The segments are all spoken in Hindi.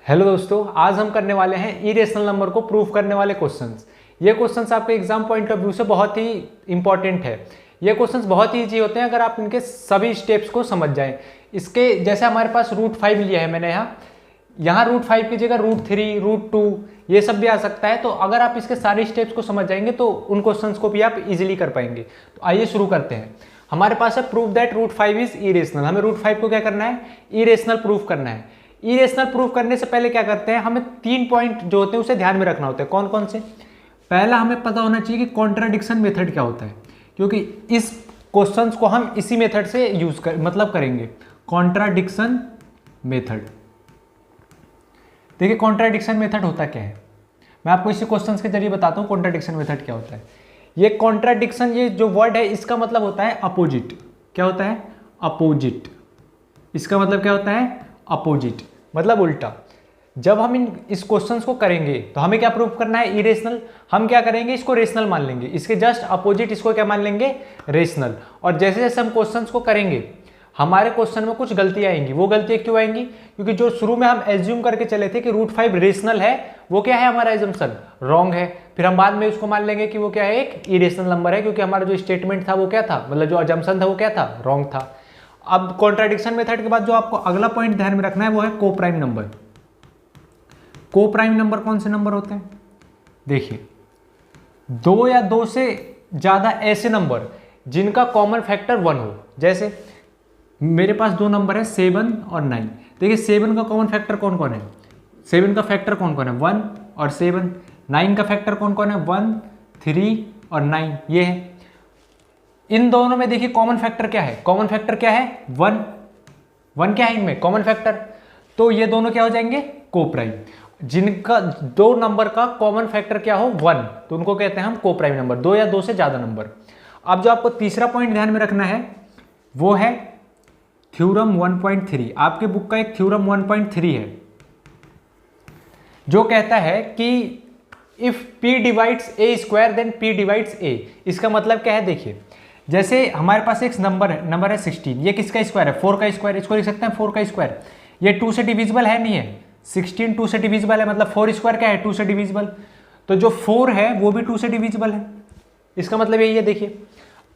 हेलो दोस्तों, आज हम करने वाले हैं इरेशनल नंबर को प्रूव करने वाले क्वेश्चंस। ये क्वेश्चंस आपके एग्जाम पॉइंट ऑफ व्यू से बहुत ही इंपॉर्टेंट है। ये क्वेश्चंस बहुत ही ईजी होते हैं अगर आप इनके सभी स्टेप्स को समझ जाएं। इसके जैसे हमारे पास √5 लिया है मैंने यहाँ √5 की जगह √3 √2 ये सब भी आ सकता है। तो अगर आप इसके सारे स्टेप्स को समझ जाएंगे तो उन क्वेश्चंस को भी आप इजीली कर पाएंगे। तो आइए शुरू करते हैं। हमारे पास है प्रूव दैट √5 इज इरेशनल। हमें √5 को क्या करना है? इरेशनल प्रूफ करना है। इरेशनल प्रूफ करने से पहले क्या करते हैं, हमें 3 पॉइंट जो होते हैं उसे ध्यान में रखना होता है। कौन कौन से? पहला हमें पता होना चाहिए कि कॉन्ट्राडिक्शन मेथड क्या होता है, क्योंकि इस क्वेश्चंस को हम इसी मेथड से यूज करेंगे कॉन्ट्राडिक्शन मेथड। देखिए कॉन्ट्राडिक्शन मेथड होता क्या है, मैं आपको इसी क्वेश्चंस के जरिए बताता हूँ कॉन्ट्राडिक्शन मेथड क्या होता है। ये कॉन्ट्राडिक्शन, ये जो वर्ड है इसका मतलब होता है अपोजिट। क्या होता है? अपोजिट। इसका मतलब क्या होता है? अपोजिट मतलब उल्टा। जब हम इस क्वेश्चंस को करेंगे तो हमें क्या प्रूफ करना है? इरेशनल। हम क्या करेंगे? इसको रेशनल मान लेंगे, इसके जस्ट अपोजिट इसको क्या मान लेंगे? रेशनल। और जैसे जैसे हम क्वेश्चंस को करेंगे हमारे क्वेश्चन में कुछ गलतियां आएंगी। वो गलतियां क्यों आएंगी? क्योंकि जो शुरू में हम एज्यूम करके चले थे कि √5 रेशनल है, वो क्या है? हमारा एजम्पशन रॉन्ग है। फिर हम बाद में उसको मान लेंगे कि वो क्या है? एक इरेशनल नंबर है, क्योंकि हमारा जो स्टेटमेंट था वो क्या था, मतलब जो अजम्पशन था वो क्या था? रॉन्ग था। अब कॉन्ट्राडिक्शन मेथड के बाद जो आपको अगला पॉइंट ध्यान में रखना है वो है को प्राइम नंबर। को प्राइम नंबर कौन से नंबर होते हैं? देखिए, 2 या 2 से ज्यादा ऐसे नंबर जिनका कॉमन फैक्टर 1 हो। जैसे मेरे पास 2 नंबर है 7 और 9। देखिए 7 का कॉमन फैक्टर कौन कौन है? 7 का फैक्टर कौन कौन है? 1 और 7। 9 का फैक्टर कौन कौन है? 1 3 और 9 ये है। इन दोनों में देखिए कॉमन फैक्टर क्या है? कॉमन फैक्टर क्या है? 1। 1 क्या है इनमें? Common factor. तो ये दोनों क्या हो जाएंगे? को प्राइम। जिनका 2 नंबर का कॉमन फैक्टर क्या हो? 1, तो उनको कहते हैं हम को प्राइम नंबर। 2 या 2 से ज्यादा नंबर। अब जो आपको तीसरा पॉइंट ध्यान में रखना है वो है थ्योरम 1.3। आपके बुक का एक थ्योरम 1.3 है जो कहता है कि if P divides A² then P divides A। इसका मतलब क्या है? देखिए जैसे हमारे पास एक नंबर है 16। ये किसका स्क्वायर है? 4 का स्क्वायर। इसको लिख सकते हैं 4 का स्क्वायर। ये 2 से डिविजिबल है? नहीं है। 16 2 से डिविजिबल है, मतलब 4 स्क्वायर क्या है? 2 से डिविजिबल। तो जो 4 है वो भी 2 से डिविजिबल है। इसका मतलब यही है। देखिए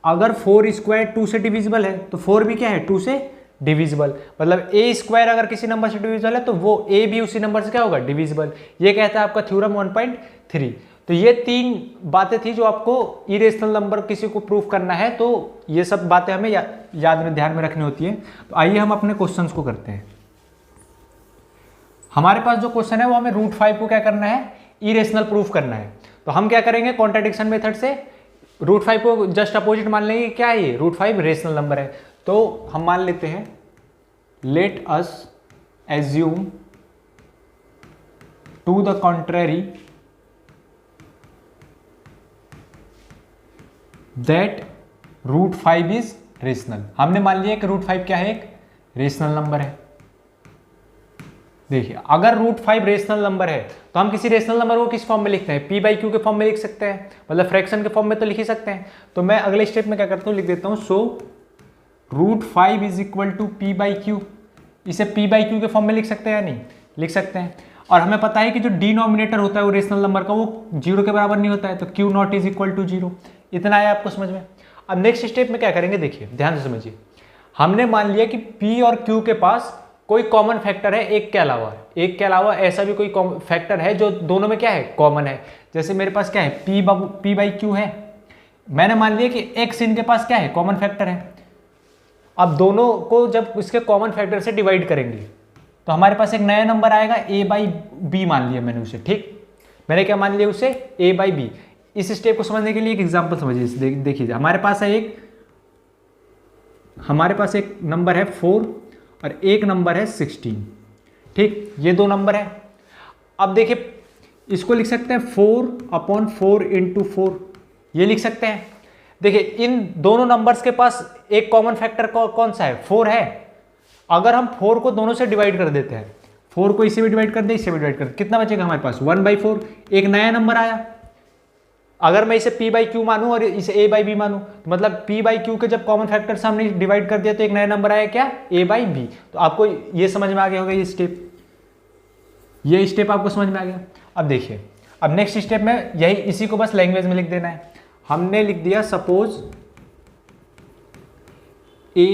अगर 4 स्क्वायर 2 से डिविजिबल है तो 4 भी क्या है? 2 से डिविजिबल। मतलब A² अगर किसी नंबर से डिविजिबल है तो वो A भी उसी नंबर से क्या होगा? डिविजिबल। ये कहता है आपका थ्योरम 1.3। तो ये 3 बातें थी जो आपको इरेशनल नंबर किसी को प्रूफ करना है, तो ये सब बातें हमें याद में ध्यान में रखनी होती है। तो आइए हम अपने क्वेश्चंस को करते हैं। हमारे पास जो क्वेश्चन है वो हमें √5 को क्या करना है? इरेशनल प्रूफ करना है। तो हम क्या करेंगे? कॉन्ट्राडिक्शन मेथड से √5 को जस्ट अपोजिट मान लेंगे। क्या है ये? √5 रेशनल नंबर है। तो हम मान लेते हैं let us assume to the contrary that √5 is rational. हमने मान लिया कि √5 क्या है? एक रेशनल नंबर है। देखिए अगर √5 रेशनल नंबर है तो हम किसी रेशनल नंबर को किस फॉर्म में लिखते हैं? P/Q के फॉर्म में लिख सकते हैं, मतलब फ्रैक्शन के फॉर्म में तो लिख ही सकते हैं। तो मैं अगले स्टेप में क्या करता हूँ, लिख देता हूँ सो √5 इज इक्वल टू P/Q। इसे P/Q के फॉर्म में लिख सकते हैं या नहीं? लिख सकते हैं। और हमें पता है कि जो डिनोमिनेटर होता है वो रेशनल नंबर का वो 0 के बराबर नहीं होता है, तो Q0 इज इक्वल टू 0। इतना आया आपको समझ में? अब नेक्स्ट स्टेप में क्या करेंगे? देखिए ध्यान से समझिए। हमने मान लिया कि P और Q के पास कोई कॉमन फैक्टर है एक के अलावा ऐसा भी कोई फैक्टर है जो दोनों में क्या है? कॉमन है। जैसे मेरे पास क्या है? P/Q है। मैंने मान लिया कि X इनके पास क्या है? कॉमन फैक्टर है। अब दोनों को जब इसके कॉमन फैक्टर से डिवाइड करेंगे तो हमारे पास एक नया नंबर आएगा A/B मान लिया मैंने उसे। ठीक, मैंने क्या मान लिया उसे? A/B। इस स्टेप को समझने के लिए एक एग्जांपल समझिए। देखिए हमारे पास एक नंबर है 4 और एक नंबर है 16। ठीक, ये 2 नंबर है। अब देखिए इसको लिख सकते हैं 4/4 × 4, ये लिख सकते हैं। देखिए इन दोनों नंबर्स के पास एक कॉमन फैक्टर कौन सा है? 4 है। अगर हम 4 को दोनों से डिवाइड कर देते हैं, 4 को इससे भी डिवाइड कर दे, इससे भी डिवाइड कर, कितना बचेगा हमारे पास? 1/4। एक नया नंबर आया। अगर मैं इसे P/Q मानूं और इसे A/B मानूं, तो मतलब P/Q के जब कॉमन फैक्टर से हमने डिवाइड कर दिया तो एक नया नंबर आया क्या? A/B। तो आपको ये समझ में आ गया होगा ये स्टेप। ये स्टेप आपको समझ में आ गया। अब देखिए, अब नेक्स्ट स्टेप में यही इसी को बस लैंग्वेज में लिख देना है। हमने लिख दिया suppose A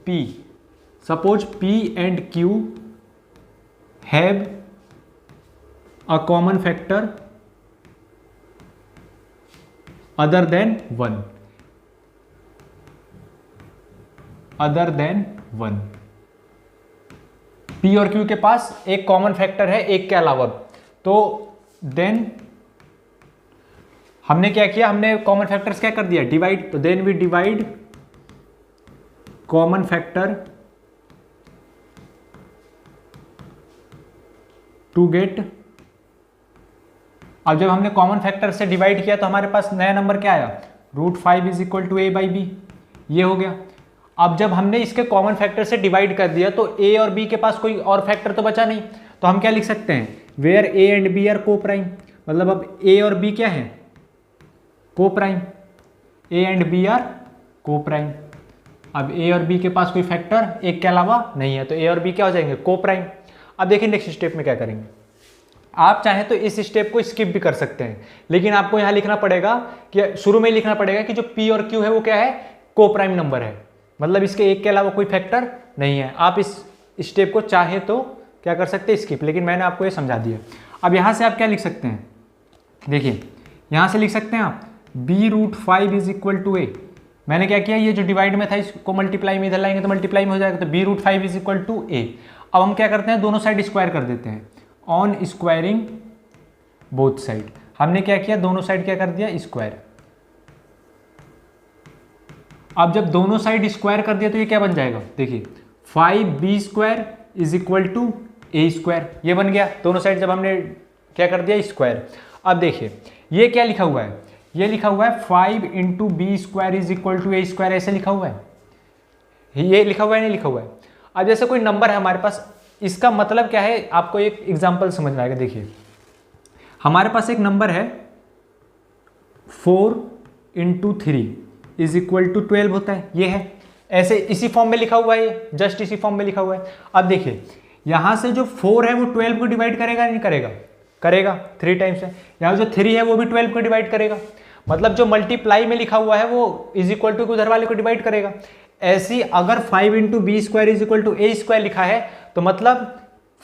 P, suppose P and Q have a common factor other than 1, other than 1। P और Q के पास एक कॉमन फैक्टर है एक के अलावा, तो देन हमने क्या किया, हमने कॉमन फैक्टर्स क्या कर दिया, डिवाइड। तो then we divide common factor to get. अब जब हमने कॉमन फैक्टर से डिवाइड किया तो हमारे पास नया नंबर क्या आया, √5 इज इक्वल टू a/b, ये हो गया। अब जब हमने इसके कॉमन फैक्टर से डिवाइड कर दिया तो a और b के पास कोई और फैक्टर तो बचा नहीं, तो हम क्या लिख सकते हैं, where a and b are coprime. मतलब अब a और b क्या है, coprime, a and b are coprime. अब a और b के पास कोई फैक्टर एक के अलावा नहीं है, तो a और b क्या हो जाएंगे, को प्राइम। अब देखिए नेक्स्ट स्टेप में क्या करेंगे, आप चाहें तो इस स्टेप को स्किप भी कर सकते हैं, लेकिन आपको यहाँ लिखना पड़ेगा कि शुरू में ही लिखना पड़ेगा कि जो p और q है वो क्या है, को प्राइम नंबर है, मतलब इसके एक के अलावा कोई फैक्टर नहीं है। आप इस स्टेप को चाहे तो क्या कर सकते हैं, स्किप, लेकिन मैंने आपको ये समझा दिया। अब यहाँ से आप क्या लिख सकते हैं, देखिए यहाँ से लिख सकते हैं आप b√5 is equal to a। मैंने क्या किया, ये जो डिवाइड में था इसको मल्टीप्लाई में इधर लाएंगे तो मल्टीप्लाई में हो जाएगा, तो b√5 is equal to a। अब हम क्या करते हैं, दोनों साइड स्क्वायर कर देते हैं, ऑन स्क्वायरिंग बोथ साइड। हमने क्या किया, दोनों साइड क्या कर दिया, स्क्वायर। अब जब दोनों साइड स्क्वायर कर दिया तो ये क्या बन जाएगा, देखिए 5b² is equal to a², ये बन गया। दोनों साइड जब हमने क्या कर दिया, स्क्वायर। अब देखिए ये क्या लिखा हुआ है, ये लिखा हुआ है 5 × b² is equal to a², ऐसे लिखा हुआ है, ये लिखा हुआ है नहीं लिखा हुआ है। अब जैसे कोई नंबर है हमारे पास, इसका मतलब क्या है, आपको एक एग्जांपल समझ में आएगा। देखिए हमारे पास एक नंबर है 4 × 3 इज इक्वल टू 12 होता है, ये है, ऐसे इसी फॉर्म में लिखा हुआ है, ये जस्ट इसी फॉर्म में लिखा हुआ है। अब देखिए यहाँ से जो 4 है वो 12 को डिवाइड करेगा नहीं करेगा, करेगा, 3 टाइम्स है। यहाँ जो 3 है वो भी 12 को डिवाइड करेगा, मतलब जो मल्टीप्लाई में लिखा हुआ है वो इज इक्वल टू उधर वाले को डिवाइड करेगा। ऐसी अगर 5 × b² is equal to a² लिखा है तो मतलब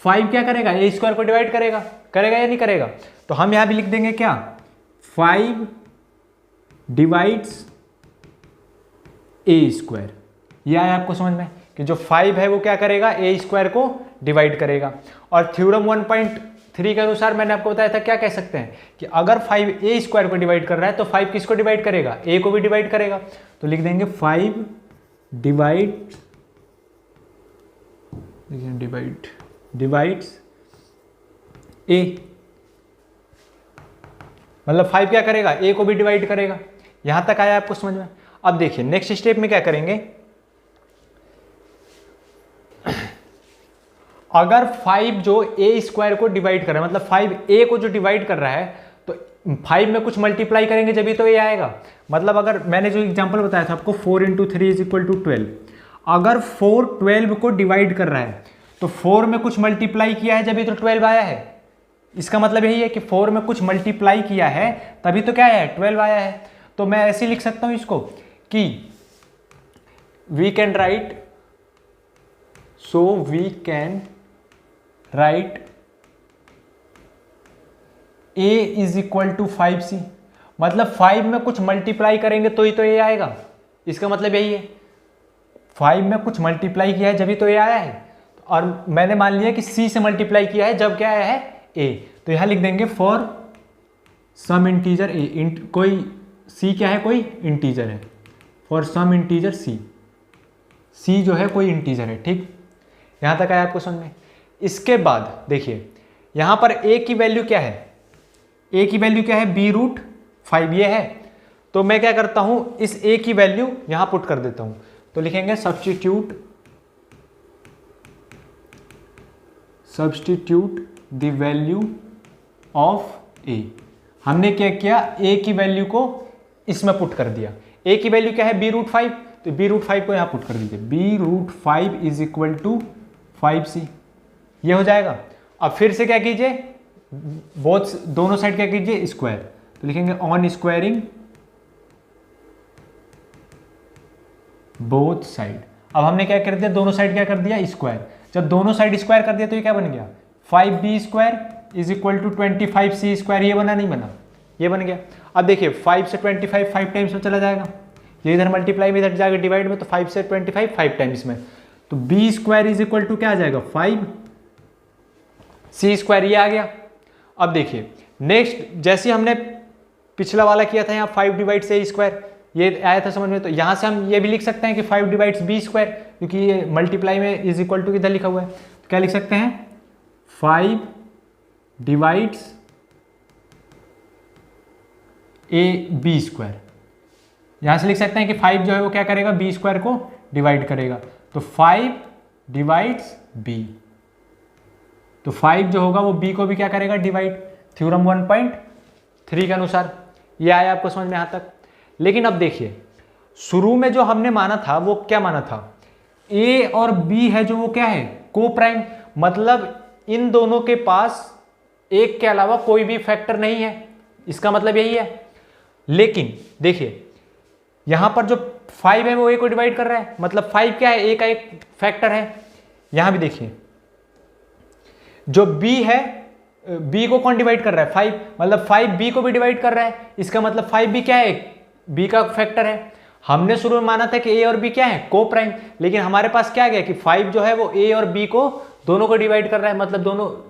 5 क्या करेगा, a² को डिवाइड करेगा, करेगा या नहीं करेगा। तो हम यहाँ भी लिख देंगे क्या, 5 डिवाइड्स a²। ये आया आपको समझ में कि जो 5 है वो क्या करेगा, a² को डिवाइड करेगा। और थ्योरम 1.3 के अनुसार मैंने आपको बताया था, क्या कह सकते हैं कि अगर 5 a² को डिवाइड कर रहा है तो 5 किसको डिवाइड करेगा, a को भी डिवाइड करेगा। तो लिख देंगे 5 डिवाइड्स a, मतलब 5 क्या करेगा, a को भी डिवाइड करेगा। यहां तक आया आपको समझ में। अब देखिए नेक्स्ट स्टेप में क्या करेंगे, अगर 5 जो a² को डिवाइड कर रहा है, मतलब 5a को जो डिवाइड कर रहा है, तो 5 में कुछ मल्टीप्लाई करेंगे जब भी तो ये आएगा। मतलब अगर मैंने जो एग्जांपल बताया था आपको 4 × 3 इज इक्वल टू 12, अगर 4 12 को डिवाइड कर रहा है तो 4 में कुछ मल्टीप्लाई किया है जब भी तो 12 आया है। इसका मतलब यही है कि 4 में कुछ मल्टीप्लाई किया है तभी तो क्या आया है, 12 आया है। तो मैं ऐसे लिख सकता हूं इसको कि we can write, so we can write a is equal to 5c, मतलब 5 में कुछ मल्टीप्लाई करेंगे तो ही तो ये आएगा। इसका मतलब यही है, 5 में कुछ मल्टीप्लाई किया है जब ही तो ये आया है, और मैंने मान लिया कि c से मल्टीप्लाई किया है जब क्या आया है, a। तो यहां लिख देंगे फॉर सम इंटीजर a, कोई c क्या है, कोई इंटीजर है, फॉर सम इंटीजर c जो है कोई इंटीजर है। ठीक, यहां तक आया आपको समझ में। इसके बाद देखिए यहां पर a की वैल्यू क्या है, a की वैल्यू क्या है, b√5 ये है। तो मैं क्या करता हूं, इस a की वैल्यू यहां पुट कर देता हूं। तो लिखेंगे substitute the value of a। हमने क्या किया, a की वैल्यू को इसमें पुट कर दिया। a की वैल्यू क्या है, b√5, तो b√5 को यहां पुट कर दीजिए, b√5 is equal to 5c, ये हो जाएगा। अब फिर से क्या कीजिए, दोनों साइड क्या कीजिए, स्क्वायर, तो लिखेंगे ऑन स्क्वायरिंग बोथ साइड। अब हमने क्या कर दिया, दोनों साइड क्या कर दिया, स्क्वायर। जब दोनों साइड स्क्वायर कर दिया तो ये क्या बन गया, 5b square is equal to 25c square. ये बना नहीं बना, ये बन गया। अब देखिए 5 से 25 5 टाइम्स में चला जाएगा, ये इधर मल्टीप्लाई में इधर जाएगा डिवाइड में, तो 5 से 25 5 टाइम्स में, तो b square is equal to क्या आ जाएगा, 5c स्क्वायर, ये आ गया। अब देखिए नेक्स्ट, जैसे हमने पिछला वाला किया था यहाँ 5 डिवाइड से स्क्वायर, ये आया था समझ में, तो यहाँ से हम ये भी लिख सकते हैं कि 5 डिवाइड्स b स्क्वायर, क्योंकि ये मल्टीप्लाई में इज इक्वल टू इधर लिखा हुआ है, तो क्या लिख सकते हैं, 5 डिवाइड्स a b स्क्वायर। यहाँ से लिख सकते हैं कि 5 जो है वो क्या करेगा, b स्क्वायर को डिवाइड करेगा, तो 5 डिवाइड्स b, तो 5 जो होगा वो b को भी क्या करेगा, डिवाइड, थ्योरम 1.3 के अनुसार। ये आया आपको समझ में यहाँ तक। लेकिन अब देखिए शुरू में जो हमने माना था वो क्या माना था, a और b है जो वो क्या है, को प्राइम, मतलब इन दोनों के पास एक के अलावा कोई भी फैक्टर नहीं है, इसका मतलब यही है। लेकिन देखिए यहां पर जो 5 है वो a को डिवाइड कर रहा है, मतलब 5 क्या है, a का एक फैक्टर है। यहां भी देखिए जो b है, b को कौन डिवाइड कर रहा है, 5, मतलब 5 b को भी डिवाइड कर रहा है, इसका मतलब 5 भी क्या है, b का फैक्टर है। हमने शुरू में माना था कि a और b क्या है, को प्राइम, लेकिन हमारे पास क्या आ गया कि 5 जो है वो a और b को दोनों को डिवाइड कर रहा है, मतलब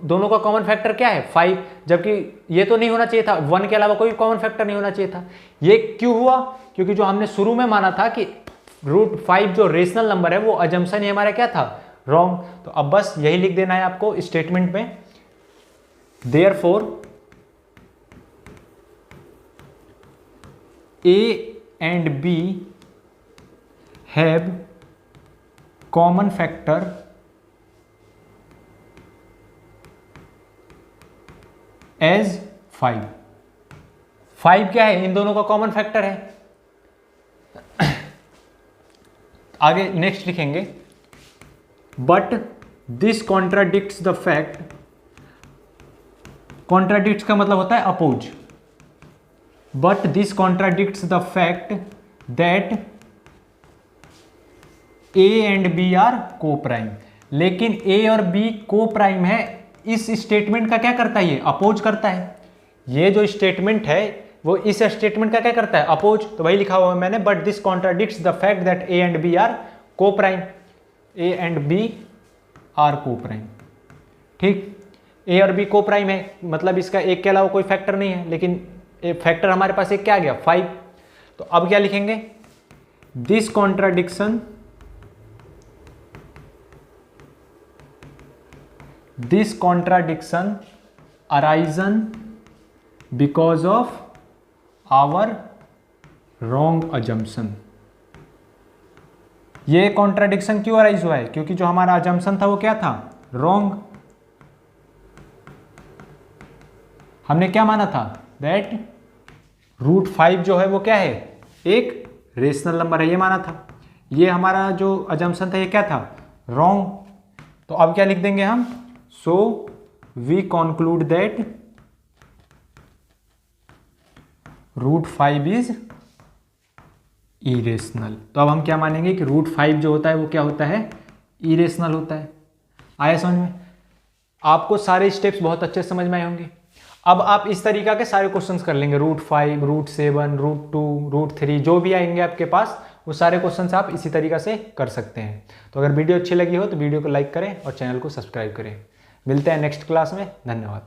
दोनों का कॉमन फैक्टर क्या है, 5, जबकि ये तो नहीं होना चाहिए था, 1 के अलावा कोई कॉमन फैक्टर नहीं होना चाहिए था। ये क्यों हुआ, क्योंकि जो हमने शुरू में माना था कि √5 जो रेशनल नंबर है वो अजम्पशन ही हमारा क्या था, रॉन्ग। तो अब बस यही लिख देना है आपको स्टेटमेंट में, therefore a and b have common factor as 5। 5 क्या है, इन दोनों का कॉमन फैक्टर है। आगे नेक्स्ट लिखेंगे, but this contradicts the fact, contradicts का मतलब होता है oppose, but this contradicts the fact that a and b are coprime. लेकिन a और b को प्राइम है, इस स्टेटमेंट का क्या करता है, ये अपोज करता है। ये जो स्टेटमेंट है वो इस स्टेटमेंट का क्या करता है, अपोज। तो वही लिखा हुआ है मैंने, but this contradicts the fact that a and b are coprime, a and b are coprime. ठीक, a और b को प्राइम है, मतलब इसका एक के अलावा कोई फैक्टर नहीं है, लेकिन फैक्टर हमारे पास एक क्या आ गया, 5। तो अब क्या लिखेंगे, this contradiction, this contradiction arisen because of our wrong assumption. ये कॉन्ट्राडिक्शन क्यों अराइज हुआ है, क्योंकि जो हमारा अजम्पशन था वो क्या था, रॉन्ग। हमने क्या माना था, दैट √5 जो है वो क्या है, एक रेशनल नंबर है, ये माना था। ये हमारा जो अजम्पशन था ये क्या था, रॉन्ग। तो अब क्या लिख देंगे हम, so we conclude that √5 is irrational. तो अब हम क्या मानेंगे कि √5 जो होता है वो क्या होता है, इरेशनल होता है। आया समझ में, आपको सारे स्टेप्स बहुत अच्छे समझ में आए होंगे। अब आप इस तरीका के सारे क्वेश्चंस कर लेंगे, √5, √7, √2, √3 जो भी आएंगे आपके पास, वो सारे क्वेश्चंस आप इसी तरीका से कर सकते हैं। तो अगर वीडियो अच्छी लगी हो तो वीडियो को लाइक करें और चैनल को सब्सक्राइब करें। मिलते हैं नेक्स्ट क्लास में, धन्यवाद।